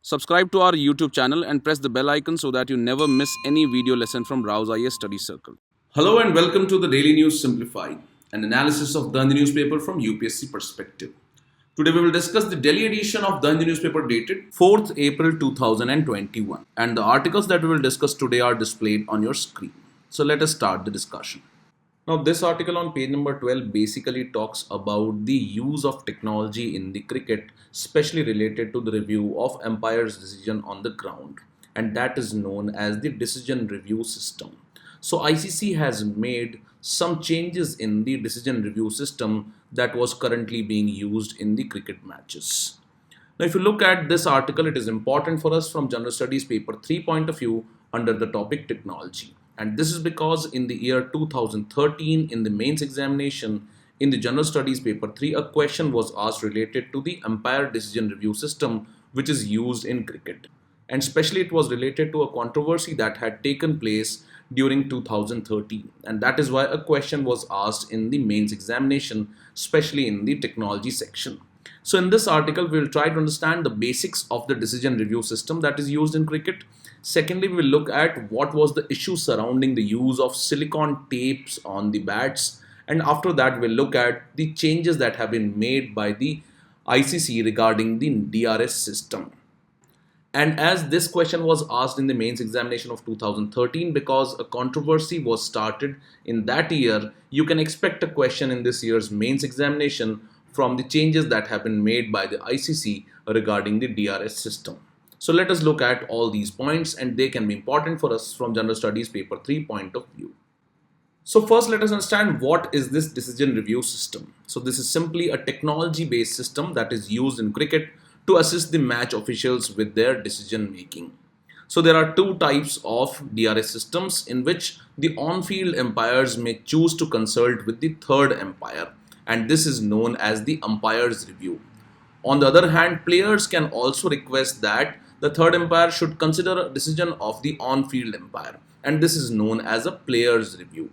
Subscribe to our YouTube channel and press the bell icon so that you never miss any video lesson from Rouse IAS Study Circle. Hello and welcome to the Daily News Simplified, an analysis of the Dandi newspaper from UPSC perspective. Today we will discuss the Delhi edition of Dandi newspaper dated 4th April 2021, and the articles that we will discuss today are displayed on your screen. So let us start the discussion. Now, this article on page number 12 basically talks about the use of technology in the cricket, especially related to the review of umpire's decision on the ground, and that is known as the decision review system. So, ICC has made some changes in the decision review system that was currently being used in the cricket matches. Now, if you look at this article, it is important for us from General Studies paper 3 point of view under the topic technology. And this is because in the year 2013, in the mains examination, in the General Studies paper 3, a question was asked related to the umpire decision review system which is used in cricket. And especially it was related to a controversy that had taken place during 2013. And that is why a question was asked in the mains examination, especially in the technology section. So in this article, we will try to understand the basics of the decision review system that is used in cricket. Secondly, we will look at what was the issue surrounding the use of silicone tapes on the bats. And after that, we'll look at the changes that have been made by the ICC regarding the DRS system. And as this question was asked in the mains examination of 2013, because a controversy was started in that year, you can expect a question in this year's mains examination from the changes that have been made by the ICC regarding the DRS system. So let us look at all these points, and they can be important for us from General Studies paper 3 point of view. So first, let us understand what is this decision review system. So this is simply a technology based system that is used in cricket to assist the match officials with their decision making. So there are two types of DRS systems in which the on-field umpires may choose to consult with the third umpire, and this is known as the umpire's review. On the other hand, players can also request that the third umpire should consider a decision of the on-field umpire, and this is known as a player's review.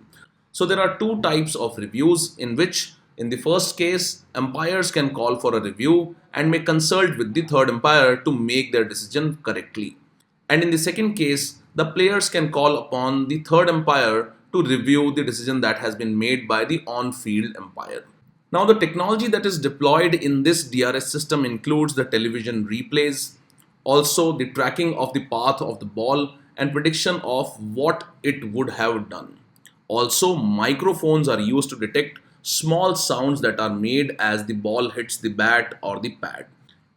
So there are two types of reviews in which, in the first case, umpires can call for a review and may consult with the third umpire to make their decision correctly. And in the second case, the players can call upon the third umpire to review the decision that has been made by the on-field umpire. Now, the technology that is deployed in this DRS system includes the television replays, also the tracking of the path of the ball and prediction of what it would have done. Also, microphones are used to detect small sounds that are made as the ball hits the bat or the pad.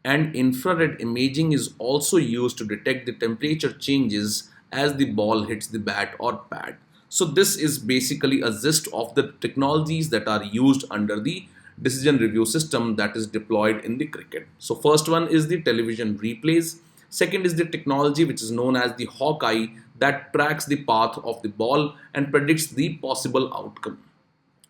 And infrared imaging is also used to detect the temperature changes as the ball hits the bat or pad. So this is basically a gist of the technologies that are used under the decision review system that is deployed in the cricket. So first one is the television replays. Second is the technology which is known as the Hawkeye that tracks the path of the ball and predicts the possible outcome.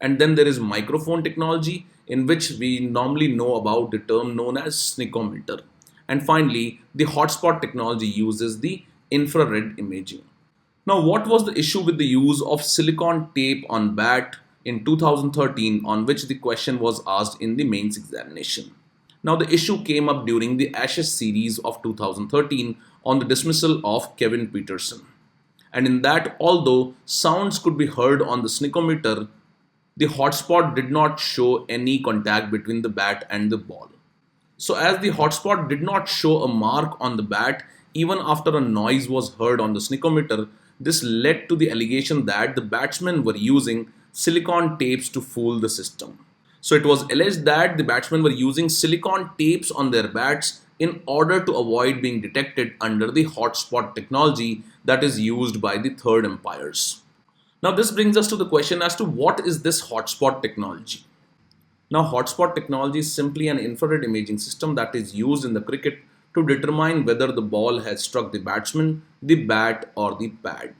And then there is microphone technology, in which we normally know about the term known as sneakometer. And finally, the hotspot technology uses the infrared imaging. Now, what was the issue with the use of silicone tape on bat in 2013, on which the question was asked in the mains examination? Now, the issue came up during the Ashes series of 2013 on the dismissal of Kevin Peterson. And in that, although sounds could be heard on the sneakometer, the hotspot did not show any contact between the bat and the ball. So as the hotspot did not show a mark on the bat even after a noise was heard on the sneakometer, this led to the allegation that the batsmen were using silicone tapes to fool the system. So it was alleged that the batsmen were using silicone tapes on their bats in order to avoid being detected under the hotspot technology that is used by the third umpires. Now this brings us to the question as to what is this hotspot technology? Now hotspot technology is simply an infrared imaging system that is used in the cricket to determine whether the ball has struck the batsman, the bat or the pad.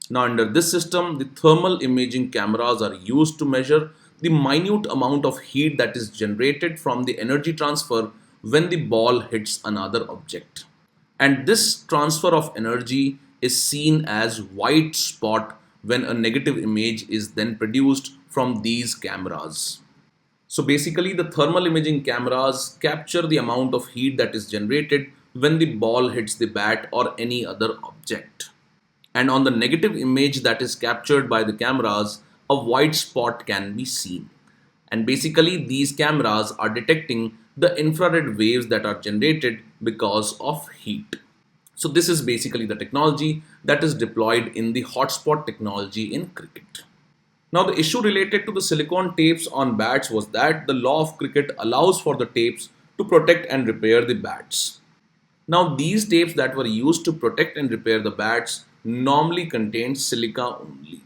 Now under this system, the thermal imaging cameras are used to measure the minute amount of heat that is generated from the energy transfer when the ball hits another object. And this transfer of energy is seen as white spot when a negative image is then produced from these cameras. So basically the thermal imaging cameras capture the amount of heat that is generated when the ball hits the bat or any other object. And on the negative image that is captured by the cameras, a white spot can be seen. And basically, these cameras are detecting the infrared waves that are generated because of heat. So, this is basically the technology that is deployed in the hotspot technology in cricket. Now, the issue related to the silicon tapes on bats was that the law of cricket allows for the tapes to protect and repair the bats. Now, these tapes that were used to protect and repair the bats normally contained silica only.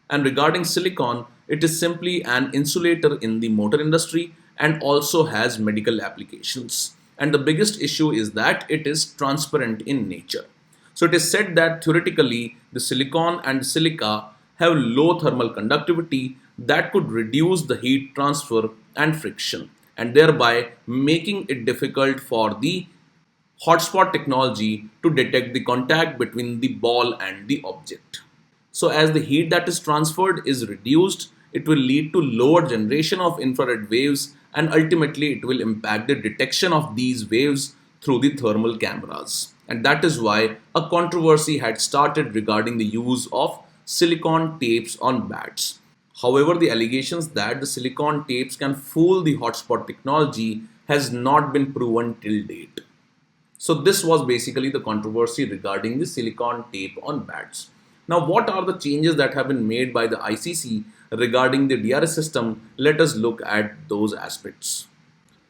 And regarding silicon, it is simply an insulator in the motor industry and also has medical applications. And the biggest issue is that it is transparent in nature. So it is said that theoretically the silicon and silica have low thermal conductivity that could reduce the heat transfer and friction, and thereby making it difficult for the hotspot technology to detect the contact between the ball and the object. So as the heat that is transferred is reduced, it will lead to lower generation of infrared waves, and ultimately it will impact the detection of these waves through the thermal cameras. And that is why a controversy had started regarding the use of silicon tapes on bats. However, the allegations that the silicon tapes can fool the hotspot technology has not been proven till date. So this was basically the controversy regarding the silicon tape on bats. Now, what are the changes that have been made by the ICC regarding the DRS system? Let us look at those aspects.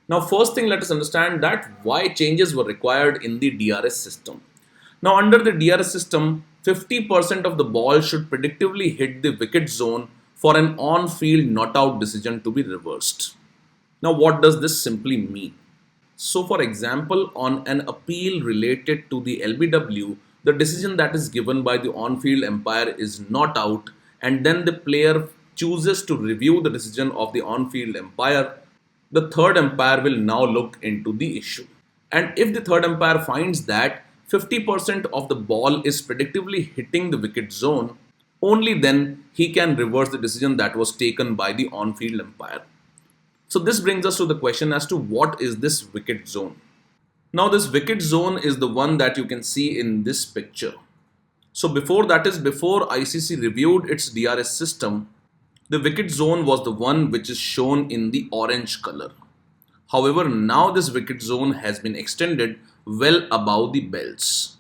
Now, first thing, let us understand that why changes were required in the DRS system. Now, under the DRS system, 50% of the ball should predictively hit the wicket zone for an on-field not-out decision to be reversed. Now, what does this simply mean? So, for example, on an appeal related to the LBW, the decision that is given by the on-field umpire is not out, and then the player chooses to review the decision of the on-field umpire. The third umpire will now look into the issue. And if the third umpire finds that 50% of the ball is predictively hitting the wicket zone, only then he can reverse the decision that was taken by the on-field umpire. So this brings us to the question as to what is this wicket zone. Now this wicket zone is the one that you can see in this picture. So before ICC reviewed its DRS system, the wicket zone was the one which is shown in the orange color. However, now this wicket zone has been extended well above the belts.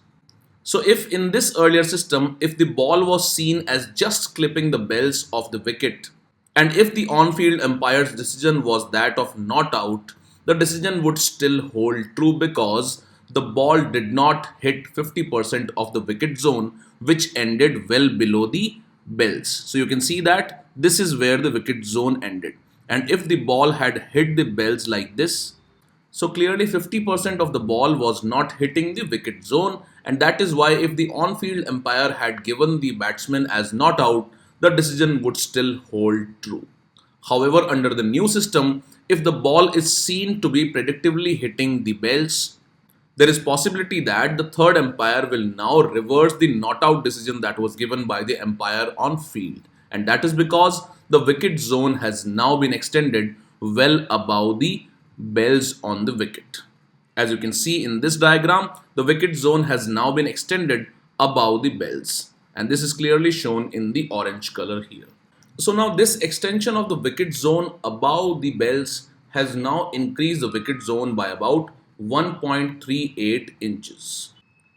So if in this earlier system, if the ball was seen as just clipping the bells of the wicket, and if the on-field umpire's decision was that of not out, the decision would still hold true because the ball did not hit 50% of the wicket zone, which ended well below the bells. So you can see that this is where the wicket zone ended. And if the ball had hit the bells like this, so clearly 50% of the ball was not hitting the wicket zone, and that is why if the on-field umpire had given the batsman as not out, the decision would still hold true. However, under the new system, if the ball is seen to be predictively hitting the bells, there is possibility that the third umpire will now reverse the not out decision that was given by the umpire on field, and that is because the wicket zone has now been extended well above the bells on the wicket. As you can see in this diagram, the wicket zone has now been extended above the bells, and this is clearly shown in the orange color here. So now this extension of the wicket zone above the bells has now increased the wicket zone by about 1.38 inches.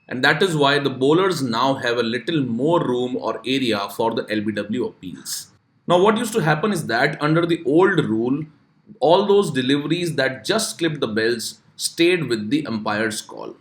And that is why the bowlers now have a little more room or area for the LBW appeals. Now what used to happen is that under the old rule, all those deliveries that just clipped the bells stayed with the umpire's call.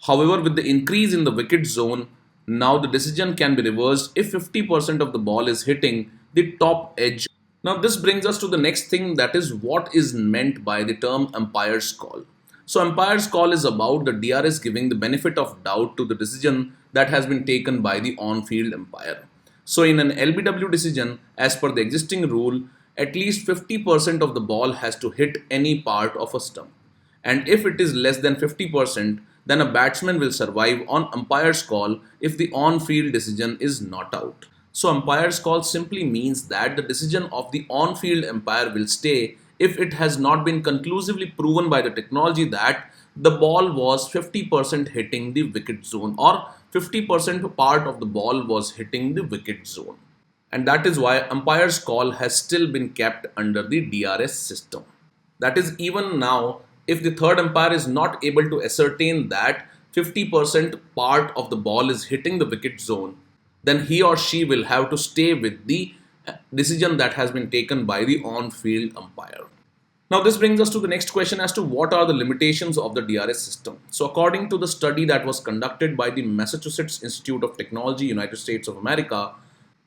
However, with the increase in the wicket zone, now the decision can be reversed if 50% of the ball is hitting the top edge. Now this brings us to the next thing, that is what is meant by the term umpire's call. So umpire's call is about the DRS giving the benefit of doubt to the decision that has been taken by the on-field umpire. So in an LBW decision, as per the existing rule, at least 50% of the ball has to hit any part of a stump. And if it is less than 50%, then a batsman will survive on umpire's call if the on-field decision is not out. So umpire's call simply means that the decision of the on-field umpire will stay if it has not been conclusively proven by the technology that the ball was 50% hitting the wicket zone or 50% part of the ball was hitting the wicket zone. And that is why umpire's call has still been kept under the DRS system. That is, even now, if the third umpire is not able to ascertain that 50% part of the ball is hitting the wicket zone, then he or she will have to stay with the decision that has been taken by the on-field umpire. Now, this brings us to the next question as to what are the limitations of the DRS system. So, according to the study that was conducted by the Massachusetts Institute of Technology, United States of America,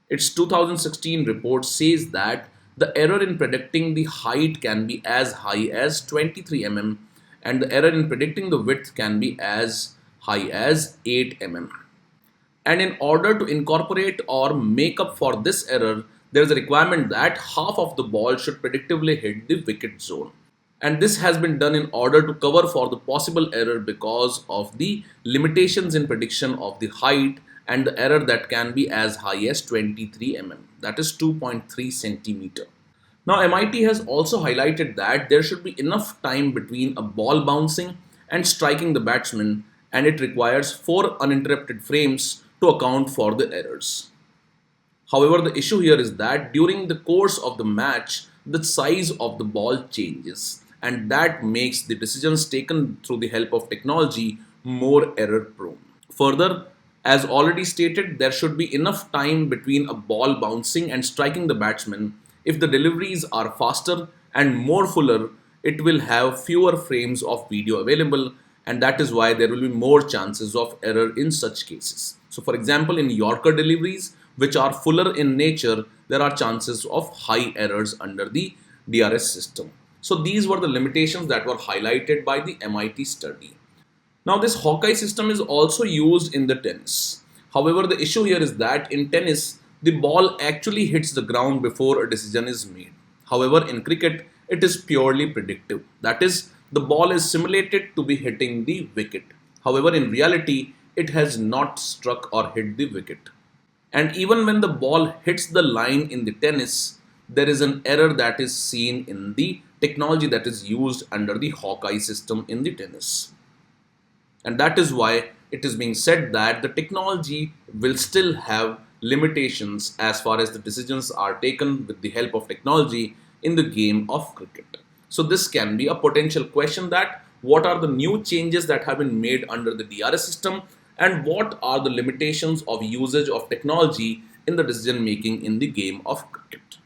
its 2016 report says that the error in predicting the height can be as high as 23 mm and the error in predicting the width can be as high as 8 mm. And in order to incorporate or make up for this error, there is a requirement that half of the ball should predictably hit the wicket zone. And this has been done in order to cover for the possible error because of the limitations in prediction of the height and the error that can be as high as 23 mm, that is 2.3 centimeter. Now, MIT has also highlighted that there should be enough time between a ball bouncing and striking the batsman, and it requires 4 uninterrupted frames to account for the errors. However, the issue here is that during the course of the match, the size of the ball changes, and that makes the decisions taken through the help of technology more error prone. Further, as already stated, there should be enough time between a ball bouncing and striking the batsman. If the deliveries are faster and more fuller, it will have fewer frames of video available, and that is why there will be more chances of error in such cases. So, for example, in Yorker deliveries, which are fuller in nature, there are chances of high errors under the DRS system. So, these were the limitations that were highlighted by the MIT study. Now, this Hawkeye system is also used in the tennis. However, the issue here is that in tennis, the ball actually hits the ground before a decision is made. However, in cricket, it is purely predictive. That is, the ball is simulated to be hitting the wicket. However, in reality, it has not struck or hit the wicket. And even when the ball hits the line in the tennis, there is an error that is seen in the technology that is used under the Hawkeye system in the tennis. And that is why it is being said that the technology will still have limitations as far as the decisions are taken with the help of technology in the game of cricket. So this can be a potential question, that what are the new changes that have been made under the DRS system and what are the limitations of usage of technology in the decision making in the game of cricket.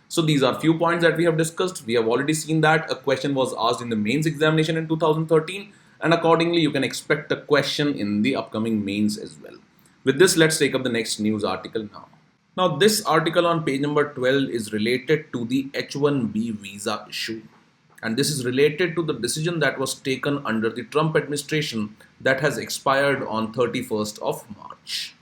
So these are few points that we have discussed. We have already seen that a question was asked in the mains examination in 2013, and accordingly you can expect a question in the upcoming mains as well. With this, let's take up the next news article now. Now, this article on page number 12 is related to the H-1B visa issue. And this is related to the decision that was taken under the Trump administration that has expired on 31st of March.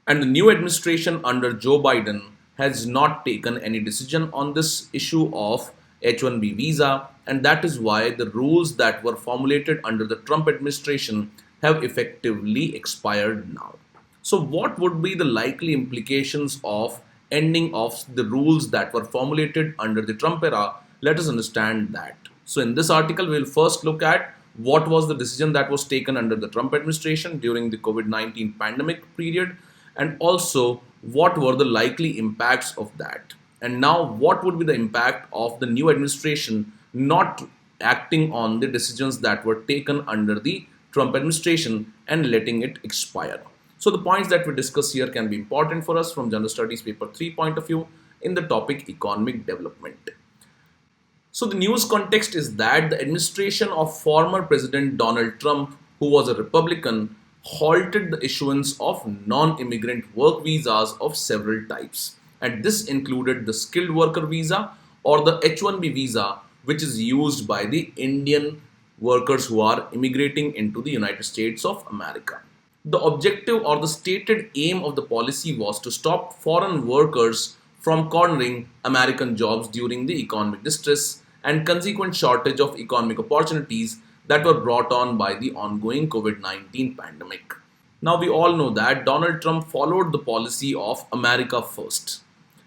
And the new administration under Joe Biden has not taken any decision on this issue of H-1B visa, and that is why the rules that were formulated under the Trump administration have effectively expired now. So what would be the likely implications of ending of the rules that were formulated under the Trump era? Let us understand that. So in this article, we will first look at what was the decision that was taken under the Trump administration during the COVID-19 pandemic period, and also what were the likely impacts of that. And now what would be the impact of the new administration not acting on the decisions that were taken under the Trump administration and letting it expire. So the points that we discuss here can be important for us from General Studies paper 3 point of view in the topic economic development. So the news context is that the administration of former President Donald Trump, who was a Republican, halted the issuance of non-immigrant work visas of several types. And this included the skilled worker visa or the H-1B visa, which is used by the Indian workers who are immigrating into the United States of America. The objective or the stated aim of the policy was to stop foreign workers from cornering American jobs during the economic distress and consequent shortage of economic opportunities that were brought on by the ongoing COVID-19 pandemic. Now we all know that Donald Trump followed the policy of America First.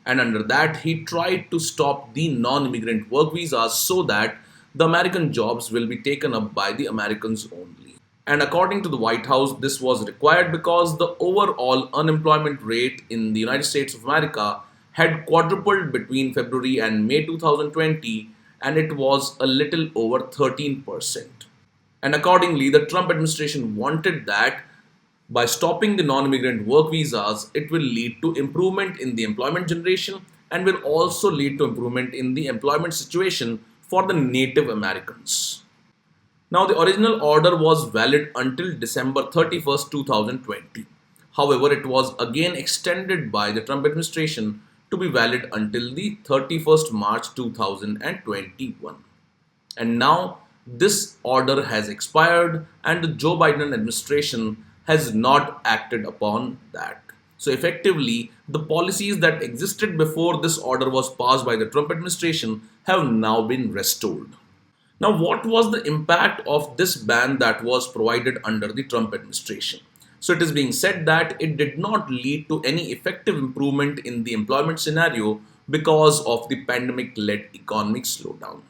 And under that, he tried to stop the non-immigrant work visas so that the American jobs will be taken up by the Americans only. And according to the White House, this was required because the overall unemployment rate in the United States of America had quadrupled between February and May 2020, and it was a little over 13%. And accordingly, the Trump administration wanted that by stopping the non-immigrant work visas, it will lead to improvement in the employment generation and will also lead to improvement in the employment situation for the Native Americans. Now, the original order was valid until December 31st, 2020. However, it was again extended by the Trump administration to be valid until the 31st March 2021. And now this order has expired and the Joe Biden administration has not acted upon that. So effectively, the policies that existed before this order was passed by the Trump administration have now been restored. Now, what was the impact of this ban that was provided under the Trump administration? So it is being said that it did not lead to any effective improvement in the employment scenario because of the pandemic-led economic slowdown.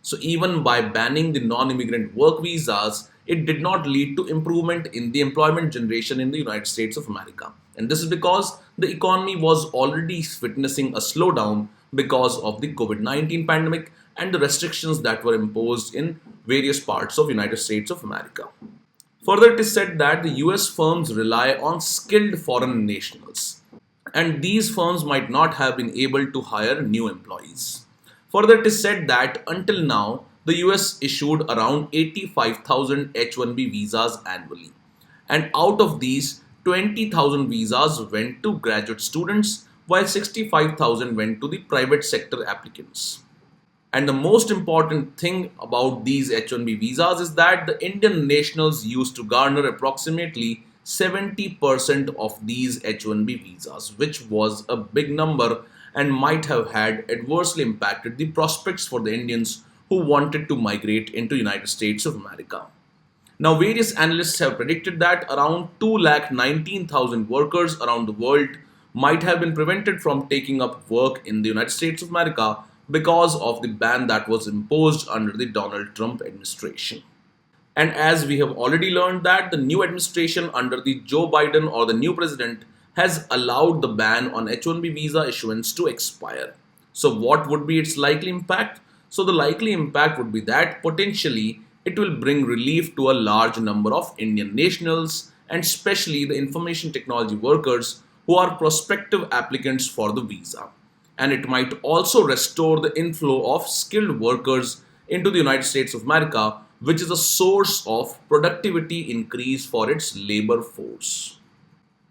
So even by banning the non-immigrant work visas, it did not lead to improvement in the employment generation in the United States of America. And this is because the economy was already witnessing a slowdown because of the COVID-19 pandemic and the restrictions that were imposed in various parts of United States of America. Further, it is said that the US firms rely on skilled foreign nationals, and these firms might not have been able to hire new employees. Further, it is said that until now, the US issued around 85,000 H-1B visas annually. And out of these, 20,000 visas went to graduate students, while 65,000 went to the private sector applicants. And the most important thing about these H-1B visas is that the Indian nationals used to garner approximately 70% of these H-1B visas, which was a big number and might have had adversely impacted the prospects for the Indians who wanted to migrate into United States of America. Now, various analysts have predicted that around 219,000 workers around the world might have been prevented from taking up work in the United States of America because of the ban that was imposed under the Donald Trump administration. And as we have already learned that the new administration under the Joe Biden or the new president has allowed the ban on H-1B visa issuance to expire. So what would be its likely impact? So the likely impact would be that potentially it will bring relief to a large number of Indian nationals and especially the information technology workers who are prospective applicants for the visa. And it might also restore the inflow of skilled workers into the United States of America, which is a source of productivity increase for its labor force.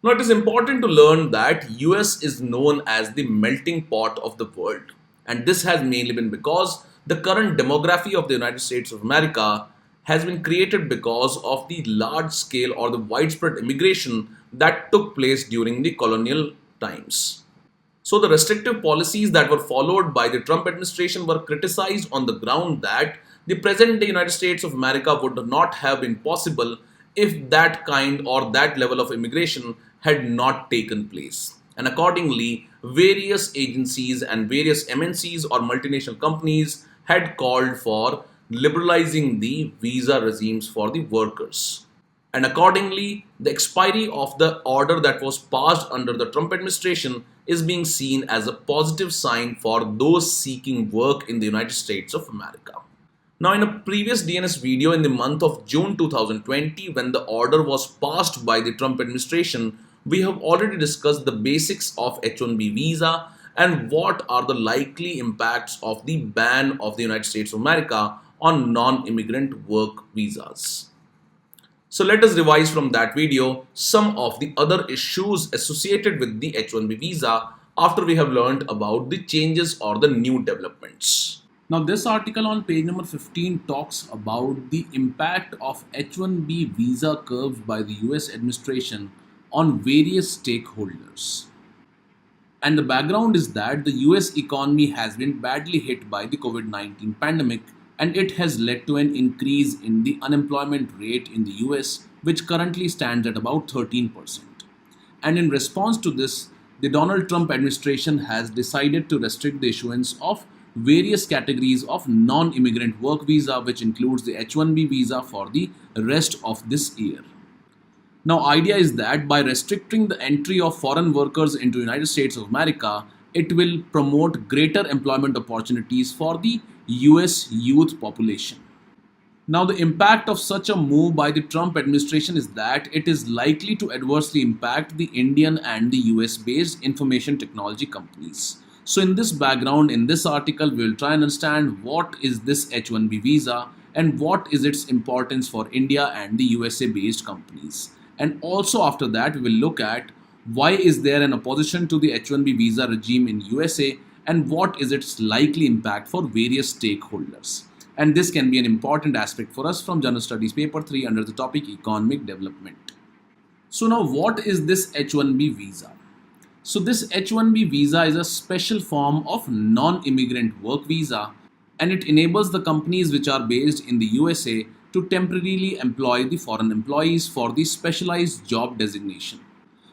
Now, it is important to learn that US is known as the melting pot of the world, and this has mainly been because the current demography of the United States of America has been created because of the large scale or the widespread immigration that took place during the colonial times. So the restrictive policies that were followed by the Trump administration were criticized on the ground that the present day United States of America would not have been possible if that kind or that level of immigration had not taken place. And accordingly, various agencies and various MNCs or multinational companies had called for liberalizing the visa regimes for the workers. And accordingly, the expiry of the order that was passed under the Trump administration is being seen as a positive sign for those seeking work in the United States of America. Now, in a previous DNS video in the month of June 2020, when the order was passed by the Trump administration, we have already discussed the basics of H-1B visa and what are the likely impacts of the ban of the United States of America on non-immigrant work visas. So let us revise from that video some of the other issues associated with the H-1B visa after we have learned about the changes or the new developments. Now, this article on page number 15 talks about the impact of H-1B visa curves by the US administration on various stakeholders. And the background is that the US economy has been badly hit by the COVID-19 pandemic, and it has led to an increase in the unemployment rate in the US, which currently stands at about 13%. And in response to this, the Donald Trump administration has decided to restrict the issuance of various categories of non-immigrant work visa, which includes the H-1B visa, for the rest of this year. Now, idea is that by restricting the entry of foreign workers into United States of America, it will promote greater employment opportunities for the US youth population. Now, the impact of such a move by the Trump administration is that it is likely to adversely impact the Indian and the US based information technology companies. So, in this background, in this article, we will try and understand what is this H-1B visa and what is its importance for India and the USA based companies. And also after that, we will look at why is there an opposition to the H-1B visa regime in USA and what is its likely impact for various stakeholders. And this can be an important aspect for us from General Studies Paper 3 under the topic Economic Development. So now what is this H-1B visa? So this H-1B visa is a special form of non-immigrant work visa, and it enables the companies which are based in the USA to temporarily employ the foreign employees for the specialized job designation.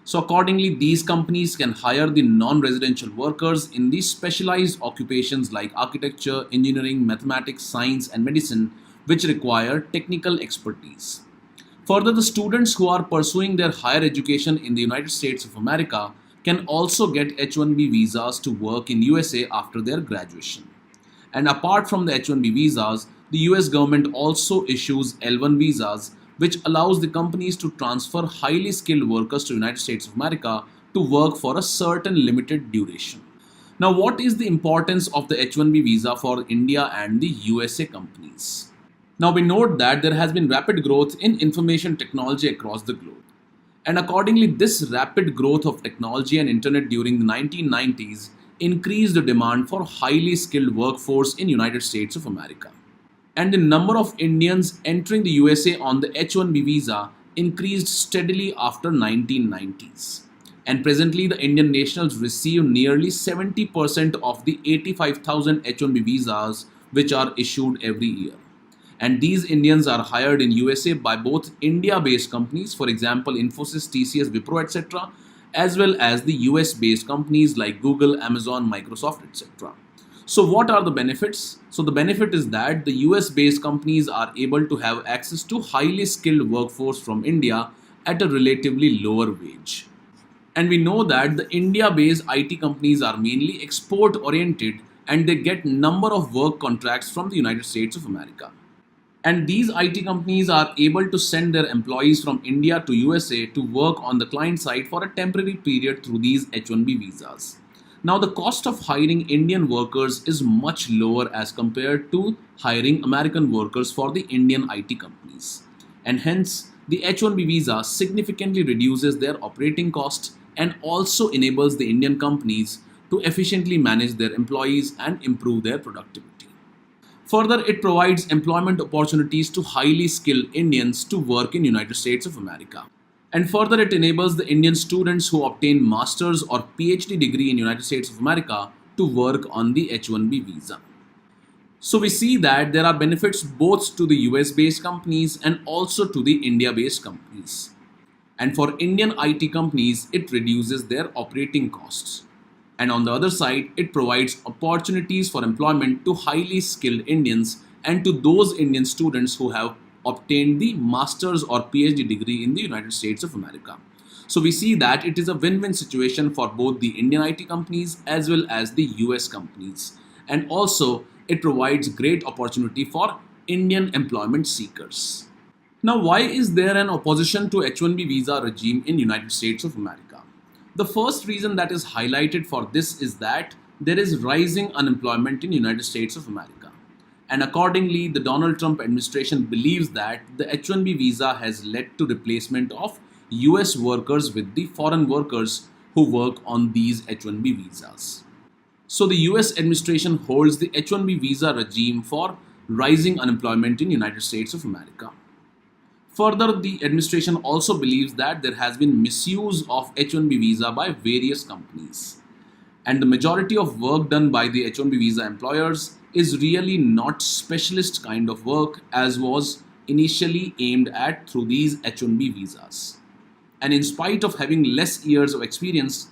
So accordingly, these companies can hire the non-residential workers in these specialized occupations like architecture, engineering, mathematics, science, and medicine, which require technical expertise. Further, the students who are pursuing their higher education in the United States of America can also get H-1B visas to work in USA after their graduation. And apart from the H-1B visas, the US government also issues L-1 visas, which allows the companies to transfer highly skilled workers to the United States of America to work for a certain limited duration. Now, what is the importance of the H-1B visa for India and the USA companies? Now, we note that there has been rapid growth in information technology across the globe. And accordingly, this rapid growth of technology and internet during the 1990s increased the demand for highly skilled workforce in United States of America. And the number of Indians entering the USA on the H-1B visa increased steadily after 1990s. And presently, the Indian nationals receive nearly 70% of the 85,000 H-1B visas which are issued every year. And these Indians are hired in USA by both India-based companies, for example, Infosys, TCS, Wipro, etc., as well as the US-based companies like Google, Amazon, Microsoft, etc. So what are the benefits? So the benefit is that the US-based companies are able to have access to highly skilled workforce from India at a relatively lower wage. And we know that the India-based IT companies are mainly export-oriented and they get number of work contracts from the United States of America. And these IT companies are able to send their employees from India to USA to work on the client side for a temporary period through these H-1B visas. Now, the cost of hiring Indian workers is much lower as compared to hiring American workers for the Indian IT companies. And hence, the H-1B visa significantly reduces their operating costs and also enables the Indian companies to efficiently manage their employees and improve their productivity. Further, it provides employment opportunities to highly skilled Indians to work in United States of America. And further, it enables the Indian students who obtain master's or PhD degree in United States of America to work on the H-1B visa. So we see that there are benefits both to the US-based companies and also to the India-based companies. And for Indian IT companies, it reduces their operating costs. And on the other side, it provides opportunities for employment to highly skilled Indians and to those Indian students who have obtained the master's or PhD degree in the United States of America. So we see that it is a win-win situation for both the Indian IT companies as well as the US companies. And also, it provides great opportunity for Indian employment seekers. Now, why is there an opposition to H-1B visa regime in United States of America? The first reason that is highlighted for this is that there is rising unemployment in United States of America. And accordingly, the Donald Trump administration believes that the H-1B visa has led to replacement of US workers with the foreign workers who work on these H-1B visas. So the US administration holds the H-1B visa regime for rising unemployment in United States of America. Further, the administration also believes that there has been misuse of H-1B visa by various companies. And the majority of work done by the H-1B visa employers is really not specialist kind of work as was initially aimed at through these H-1B visas. And in spite of having less years of experience,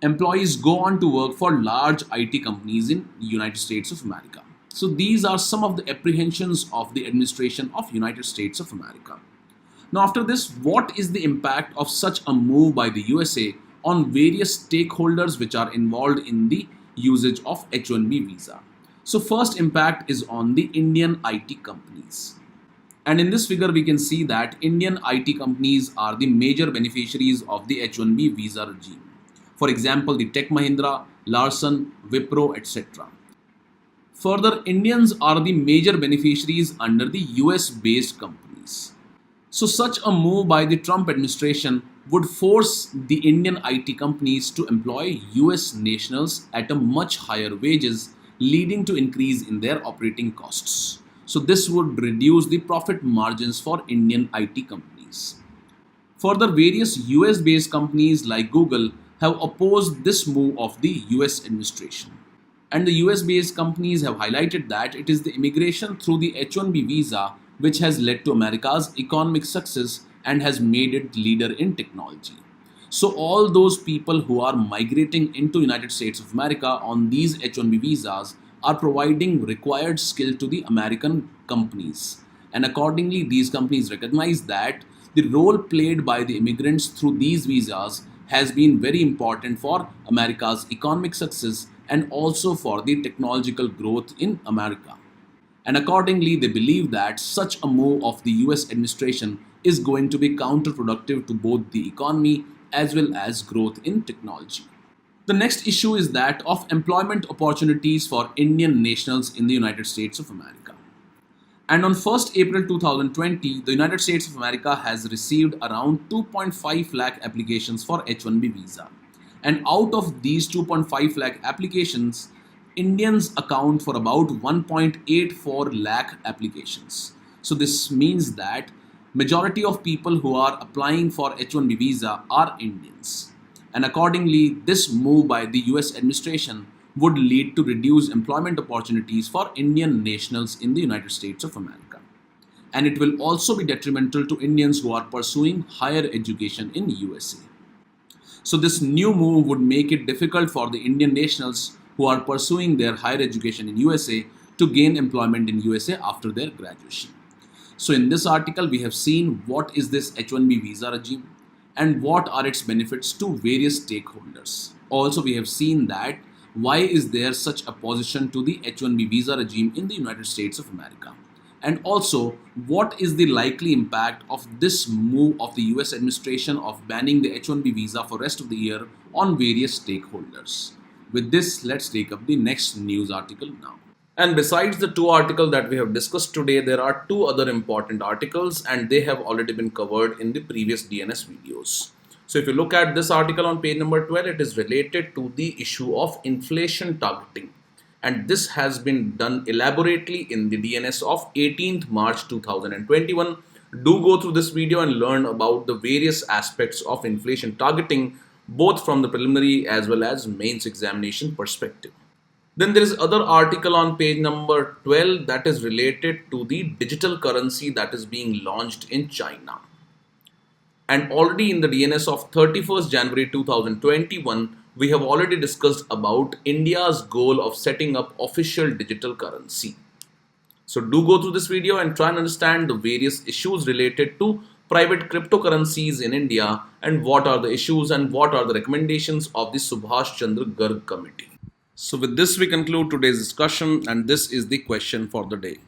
employees go on to work for large IT companies in United States of America. So these are some of the apprehensions of the administration of United States of America. Now after this, what is the impact of such a move by the USA on various stakeholders which are involved in the usage of H-1B visa? So first impact is on the Indian IT companies. And in this figure, we can see that Indian IT companies are the major beneficiaries of the H-1B visa regime. For example, the Tech Mahindra, Larsen, Wipro, etc. Further, Indians are the major beneficiaries under the US-based companies. So such a move by the Trump administration would force the Indian IT companies to employ US nationals at a much higher wages, leading to increase in their operating costs. So this would reduce the profit margins for Indian IT companies. Further, various US-based companies like Google have opposed this move of the US administration. And the US-based companies have highlighted that it is the immigration through the H-1B visa which has led to America's economic success and has made it leader in technology. So all those people who are migrating into United States of America on these H-1B visas are providing required skill to the American companies. And accordingly, these companies recognize that the role played by the immigrants through these visas has been very important for America's economic success and also for the technological growth in America. And accordingly, they believe that such a move of the US administration is going to be counterproductive to both the economy as well as growth in technology. The next issue is that of employment opportunities for Indian nationals in the United States of America. And on 1st April 2020, the United States of America has received around 2.5 lakh applications for H-1B visa. And out of these 2.5 lakh applications, Indians account for about 1.84 lakh applications. So this means that majority of people who are applying for H-1B visa are Indians. And accordingly, this move by the US administration would lead to reduced employment opportunities for Indian nationals in the United States of America. And it will also be detrimental to Indians who are pursuing higher education in USA. So this new move would make it difficult for the Indian nationals who are pursuing their higher education in USA to gain employment in USA after their graduation. So in this article, we have seen what is this H-1B visa regime and what are its benefits to various stakeholders. Also, we have seen that why is there such opposition to the H-1B visa regime in the United States of America. And also, what is the likely impact of this move of the US administration of banning the H-1B visa for rest of the year on various stakeholders. With this, let's take up the next news article now. And besides the two articles that we have discussed today, there are two other important articles and they have already been covered in the previous DNS videos. So if you look at this article on page number 12, it is related to the issue of inflation targeting. And this has been done elaborately in the DNS of 18th March 2021. Do go through this video and learn about the various aspects of inflation targeting, both from the preliminary as well as mains examination perspective. Then there is other article on page number 12 that is related to the digital currency that is being launched in China. And already in the DNS of 31st January 2021, we have already discussed about India's goal of setting up official digital currency. So do go through this video and try and understand the various issues related to private cryptocurrencies in India and what are the issues and what are the recommendations of the Subhash Chandra Garg committee. So with this we conclude today's discussion and this is the question for the day.